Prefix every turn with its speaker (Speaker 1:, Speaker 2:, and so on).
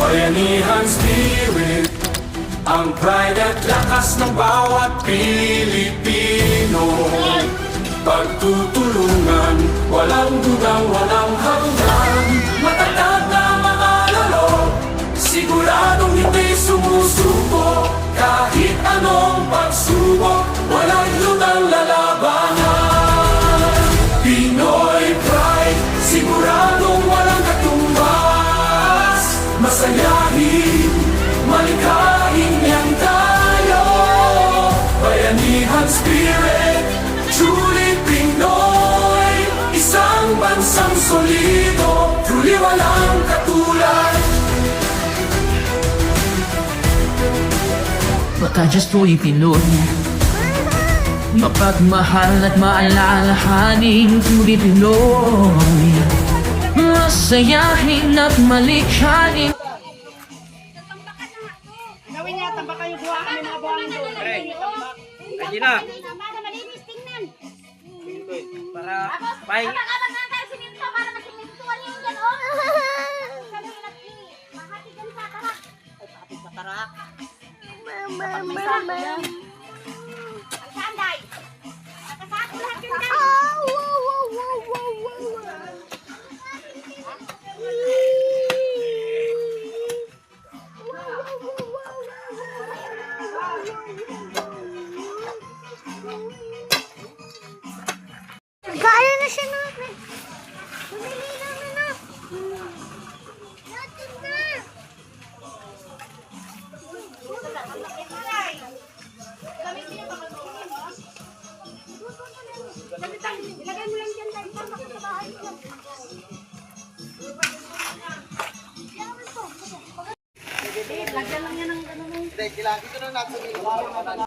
Speaker 1: Bayanihan spirit, ang pride at lakas ng bawat Pilipino. Pagtutulungan, walang dudang, walang hanggan. Matatag na mga lalo, siguradong hindi sumusuko. Kahit anong pagsubok, walang lutang lalabanan. Pinoy pride, siguradong walang katumbas. Masayahin, malikhain niyang tayo. Bayanihan spirit, truly Pinoy. Isang bansang solido, truly walang katulad.
Speaker 2: Baka just truly Pinoy, mapagmahal at maalalahanin. Truly Pinoy, masayahin at malikhain.
Speaker 3: Gawin niya, tambakan yung buha kami mga buhangin doon.
Speaker 4: Lagi na.
Speaker 3: Para malinis tingnan.
Speaker 4: Para may
Speaker 3: Abang-abang nga tayo sininto para masinintuan yung yan, oh. Sabi nila, mahati dyan sa tarak. Ay, pakapit sa tarak. Mama. Ang sanday. Nakasako lahat yung dyan.
Speaker 5: Kaya na siya natin. Bumili namin na. Natin na.
Speaker 3: Ilagay mo lang dyan tayo sa bahay ko. Lagyan lang yan ng ano mo.
Speaker 4: dito na natin.
Speaker 3: Wala na.